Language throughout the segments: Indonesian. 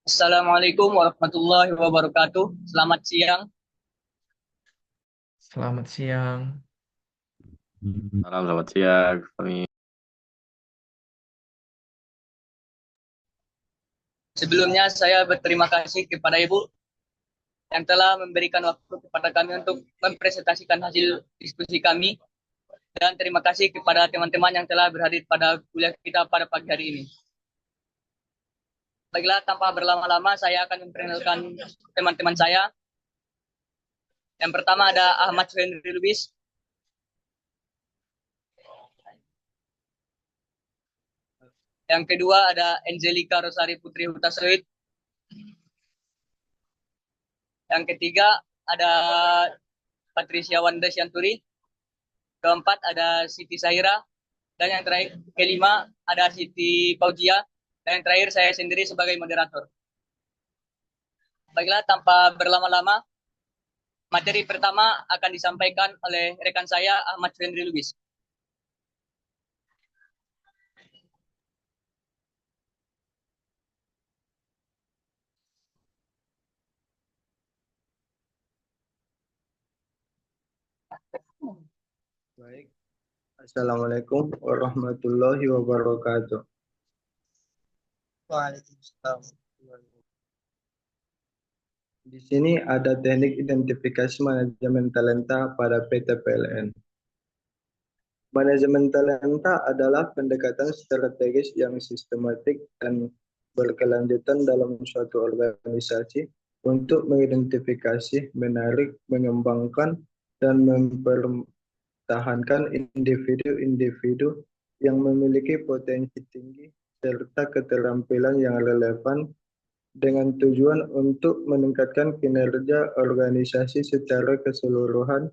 Assalamualaikum warahmatullahi wabarakatuh. Selamat siang. Selamat siang. Salam, selamat siang, Fahmi. Sebelumnya saya berterima kasih kepada Ibu yang telah memberikan waktu kepada kami untuk mempresentasikan hasil diskusi kami. Dan terima kasih kepada teman-teman yang telah berhadir pada kuliah kita pada pagi hari ini. Baiklah, tanpa berlama-lama saya akan memperkenalkan teman-teman saya. Yang pertama ada Ahmad Henry Lubis. Yang kedua ada Angelica Rosari Putri Hutasoid. Yang ketiga ada Patricia Wanda Sianturi. Keempat ada Siti Sahira. Dan yang terakhir, kelima ada Siti Fauzia. Dan yang terakhir saya sendiri sebagai moderator. Baiklah, tanpa berlama-lama, materi pertama akan disampaikan oleh rekan saya Ahmad Fendri Lubis. Baik, Assalamualaikum warahmatullahi wabarakatuh. Waalaikumsalam. Di sini ada teknik identifikasi manajemen talenta pada PT PLN. Manajemen talenta adalah pendekatan strategis yang sistematik dan berkelanjutan dalam suatu organisasi untuk mengidentifikasi, menarik, mengembangkan, dan mempertahankan individu-individu yang memiliki potensi tinggi serta keterampilan yang relevan dengan tujuan untuk meningkatkan kinerja organisasi secara keseluruhan,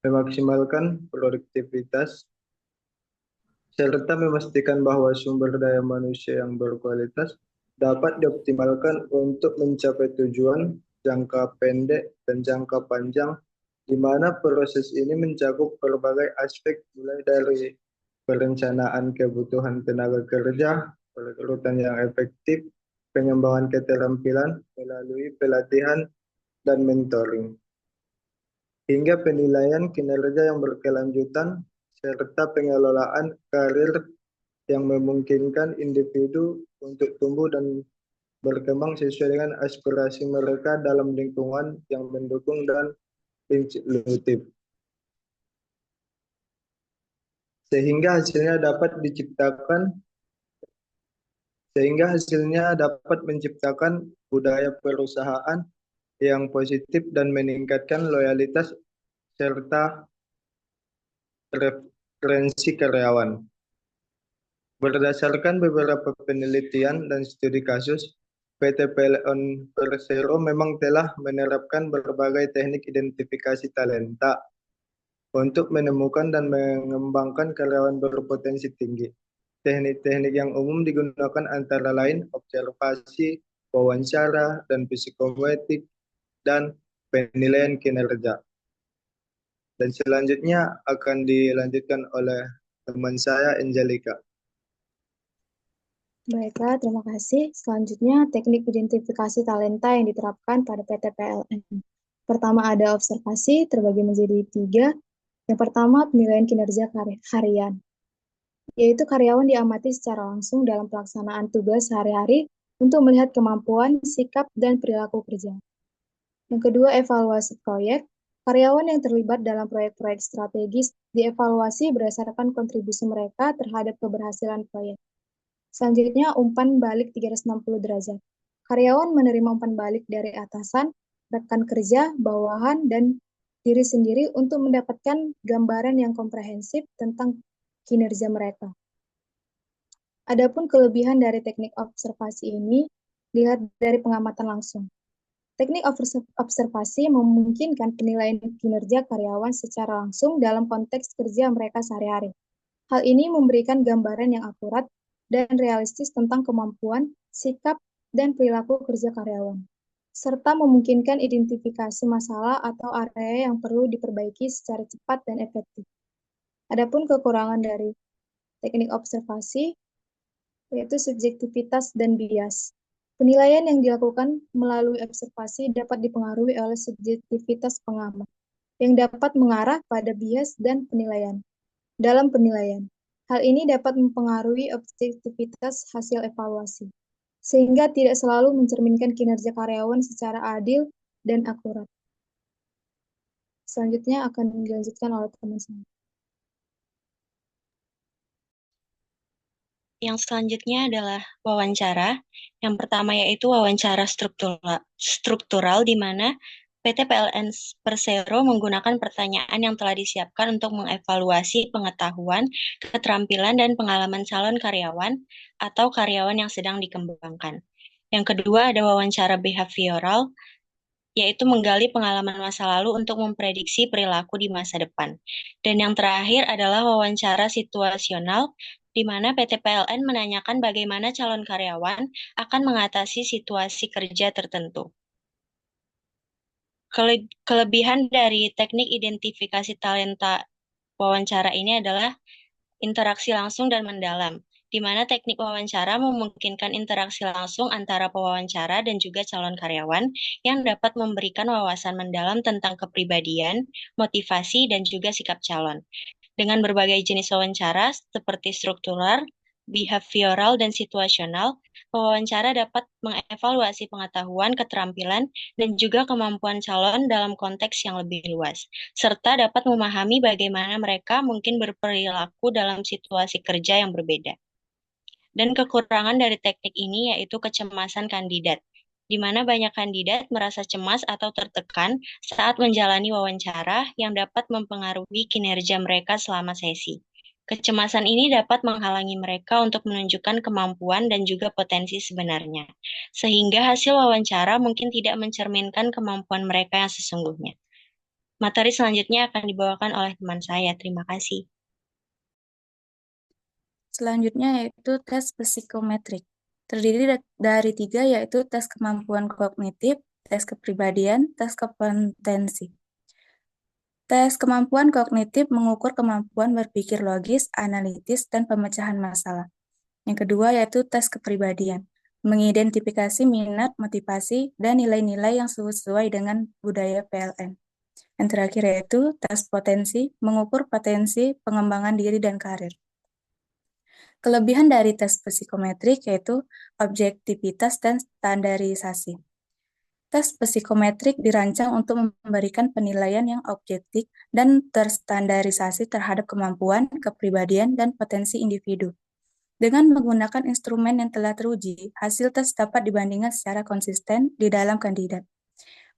memaksimalkan produktivitas, serta memastikan bahwa sumber daya manusia yang berkualitas dapat dioptimalkan untuk mencapai tujuan jangka pendek dan jangka panjang, di mana proses ini mencakup berbagai aspek mulai dari perencanaan kebutuhan tenaga kerja, perekrutan yang efektif, pengembangan keterampilan melalui pelatihan dan mentoring, hingga penilaian kinerja yang berkelanjutan serta pengelolaan karir yang memungkinkan individu untuk tumbuh dan berkembang sesuai dengan aspirasi mereka dalam lingkungan yang mendukung dan inklusif, sehingga hasilnya dapat diciptakan sehingga hasilnya dapat menciptakan budaya perusahaan yang positif dan meningkatkan loyalitas serta referensi karyawan. Berdasarkan beberapa penelitian dan studi kasus, PT PLN Persero memang telah menerapkan berbagai teknik identifikasi talenta untuk menemukan dan mengembangkan karyawan berpotensi tinggi. Teknik-teknik yang umum digunakan antara lain observasi, wawancara, dan psikometrik, dan penilaian kinerja. Dan selanjutnya akan dilanjutkan oleh teman saya, Angelica. Baiklah, terima kasih. Selanjutnya, teknik identifikasi talenta yang diterapkan pada PT PLN. Pertama ada observasi, terbagi menjadi 3. Yang pertama, penilaian kinerja harian, yaitu karyawan diamati secara langsung dalam pelaksanaan tugas sehari-hari untuk melihat kemampuan, sikap, dan perilaku kerja. Yang kedua, evaluasi proyek. Karyawan yang terlibat dalam proyek-proyek strategis dievaluasi berdasarkan kontribusi mereka terhadap keberhasilan proyek. Selanjutnya, umpan balik 360 derajat. Karyawan menerima umpan balik dari atasan, rekan kerja, bawahan, dan diri sendiri untuk mendapatkan gambaran yang komprehensif tentang kinerja mereka. Adapun kelebihan dari teknik observasi ini, lihat dari pengamatan langsung. Teknik observasi memungkinkan penilaian kinerja karyawan secara langsung dalam konteks kerja mereka sehari-hari. Hal ini memberikan gambaran yang akurat dan realistis tentang kemampuan, sikap, dan perilaku kerja karyawan, serta memungkinkan identifikasi masalah atau area yang perlu diperbaiki secara cepat dan efektif. Adapun kekurangan dari teknik observasi yaitu subjektivitas dan bias. Penilaian yang dilakukan melalui observasi dapat dipengaruhi oleh subjektivitas pengamat, yang dapat mengarah pada bias dan penilaian. Dalam penilaian, hal ini dapat mempengaruhi objektivitas hasil evaluasi, sehingga tidak selalu mencerminkan kinerja karyawan secara adil dan akurat. Selanjutnya akan dilanjutkan oleh teman saya. Yang selanjutnya adalah wawancara. Yang pertama yaitu wawancara struktural di mana PT PLN Persero menggunakan pertanyaan yang telah disiapkan untuk mengevaluasi pengetahuan, keterampilan, dan pengalaman calon karyawan atau karyawan yang sedang dikembangkan. Yang kedua ada wawancara behavioral, yaitu menggali pengalaman masa lalu untuk memprediksi perilaku di masa depan. Dan yang terakhir adalah wawancara situasional, di mana PT PLN menanyakan bagaimana calon karyawan akan mengatasi situasi kerja tertentu. Kelebihan dari teknik identifikasi talenta wawancara ini adalah interaksi langsung dan mendalam, di mana teknik wawancara memungkinkan interaksi langsung antara pewawancara dan juga calon karyawan yang dapat memberikan wawasan mendalam tentang kepribadian, motivasi, dan juga sikap calon. Dengan berbagai jenis wawancara seperti struktural, behavioral, dan situasional, pewawancara dapat mengevaluasi pengetahuan, keterampilan, dan juga kemampuan calon dalam konteks yang lebih luas, serta dapat memahami bagaimana mereka mungkin berperilaku dalam situasi kerja yang berbeda. Dan kekurangan dari teknik ini yaitu kecemasan kandidat, di mana banyak kandidat merasa cemas atau tertekan saat menjalani wawancara yang dapat mempengaruhi kinerja mereka selama sesi. Kecemasan ini dapat menghalangi mereka untuk menunjukkan kemampuan dan juga potensi sebenarnya, sehingga hasil wawancara mungkin tidak mencerminkan kemampuan mereka yang sesungguhnya. Materi selanjutnya akan dibawakan oleh teman saya. Terima kasih. Selanjutnya yaitu tes psikometrik. Terdiri dari 3 yaitu tes kemampuan kognitif, tes kepribadian, tes kompetensi. Tes kemampuan kognitif mengukur kemampuan berpikir logis, analitis, dan pemecahan masalah. Yang kedua yaitu tes kepribadian, mengidentifikasi minat, motivasi, dan nilai-nilai yang sesuai dengan budaya PLN. Yang terakhir yaitu tes potensi, mengukur potensi pengembangan diri dan karir. Kelebihan dari tes psikometrik yaitu objektivitas dan standarisasi. Tes psikometrik dirancang untuk memberikan penilaian yang objektif dan terstandarisasi terhadap kemampuan, kepribadian, dan potensi individu. Dengan menggunakan instrumen yang telah teruji, hasil tes dapat dibandingkan secara konsisten di dalam kandidat,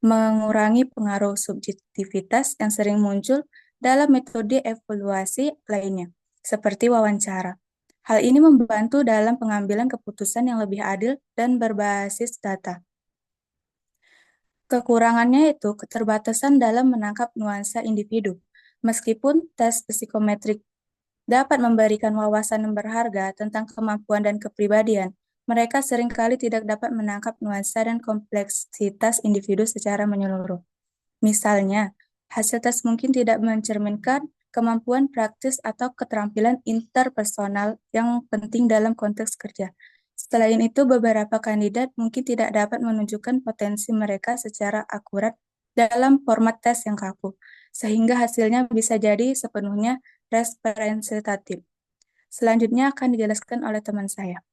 mengurangi pengaruh subjektivitas yang sering muncul dalam metode evaluasi lainnya, seperti wawancara. Hal ini membantu dalam pengambilan keputusan yang lebih adil dan berbasis data. Kekurangannya itu keterbatasan dalam menangkap nuansa individu. Meskipun tes psikometrik dapat memberikan wawasan yang berharga tentang kemampuan dan kepribadian, mereka seringkali tidak dapat menangkap nuansa dan kompleksitas individu secara menyeluruh. Misalnya, hasil tes mungkin tidak mencerminkan kemampuan praktis atau keterampilan interpersonal yang penting dalam konteks kerja. Selain itu, beberapa kandidat mungkin tidak dapat menunjukkan potensi mereka secara akurat dalam format tes yang kaku, sehingga hasilnya bisa jadi sepenuhnya representatif. Selanjutnya akan dijelaskan oleh teman saya.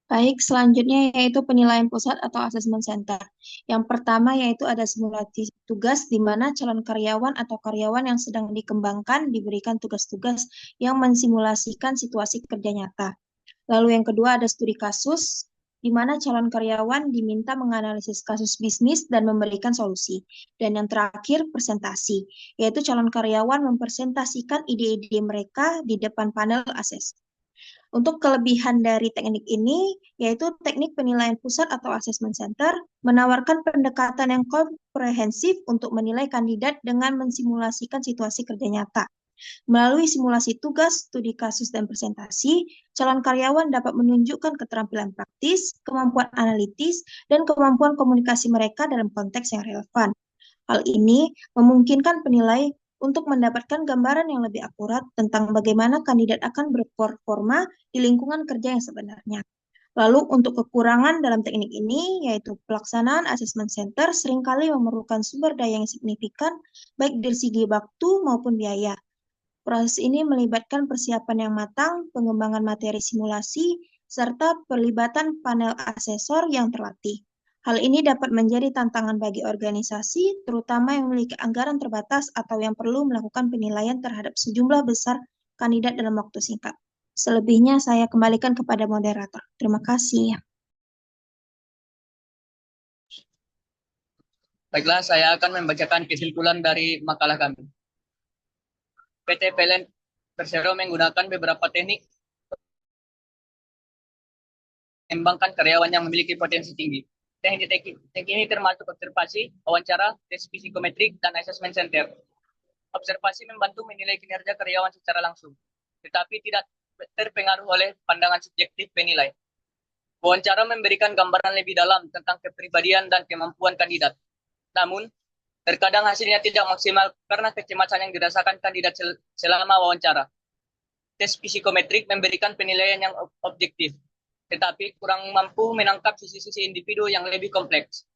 Baik, selanjutnya yaitu penilaian pusat atau assessment center. Yang pertama yaitu ada simulasi tugas di mana calon karyawan atau karyawan yang sedang dikembangkan diberikan tugas-tugas yang mensimulasikan situasi kerja nyata. Lalu yang kedua ada studi kasus, di mana calon karyawan diminta menganalisis kasus bisnis dan memberikan solusi. Dan yang terakhir presentasi, yaitu calon karyawan mempresentasikan ide-ide mereka di depan panel assess. Untuk kelebihan dari teknik ini, yaitu teknik penilaian pusat atau assessment center, menawarkan pendekatan yang komprehensif untuk menilai kandidat dengan mensimulasikan situasi kerja nyata. Melalui simulasi tugas, studi kasus, dan presentasi, calon karyawan dapat menunjukkan keterampilan praktis, kemampuan analitis, dan kemampuan komunikasi mereka dalam konteks yang relevan. Hal ini memungkinkan penilai untuk mendapatkan gambaran yang lebih akurat tentang bagaimana kandidat akan berperforma di lingkungan kerja yang sebenarnya. Lalu untuk kekurangan dalam teknik ini, yaitu pelaksanaan asesmen center seringkali memerlukan sumber daya yang signifikan, baik dari segi waktu maupun biaya. Proses ini melibatkan persiapan yang matang, pengembangan materi simulasi, serta pelibatan panel asesor yang terlatih. Hal ini dapat menjadi tantangan bagi organisasi, terutama yang memiliki anggaran terbatas atau yang perlu melakukan penilaian terhadap sejumlah besar kandidat dalam waktu singkat. Selebihnya saya kembalikan kepada moderator. Terima kasih. Baiklah, saya akan membacakan kesimpulan dari makalah kami. PT PLN Persero menggunakan beberapa teknik mengembangkan karyawan yang memiliki potensi tinggi. Teknik ini termasuk observasi, wawancara, tes psikometrik, dan assessment center. Observasi membantu menilai kinerja karyawan secara langsung, tetapi tidak terpengaruh oleh pandangan subjektif penilai. Wawancara memberikan gambaran lebih dalam tentang kepribadian dan kemampuan kandidat. Namun, terkadang hasilnya tidak maksimal karena kecemasan yang dirasakan kandidat selama wawancara. Tes psikometrik memberikan penilaian yang objektif, tetapi kurang mampu menangkap sisi-sisi individu yang lebih kompleks.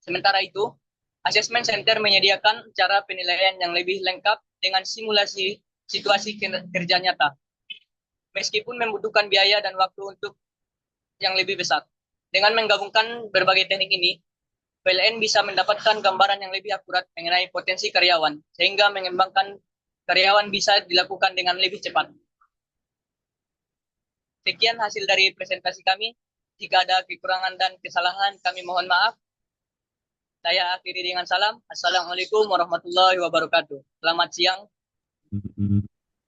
Sementara itu, Assessment Center menyediakan cara penilaian yang lebih lengkap dengan simulasi situasi kerja nyata. Meskipun membutuhkan biaya dan waktu untuk yang lebih besar. Dengan menggabungkan berbagai teknik ini, PLN bisa mendapatkan gambaran yang lebih akurat mengenai potensi karyawan, sehingga mengembangkan karyawan bisa dilakukan dengan lebih cepat. Sekian hasil dari presentasi kami. Jika ada kekurangan dan kesalahan, kami mohon maaf. Saya akhiri dengan salam. Assalamualaikum warahmatullahi wabarakatuh. Selamat siang.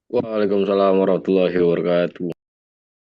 Waalaikumsalam warahmatullahi wabarakatuh.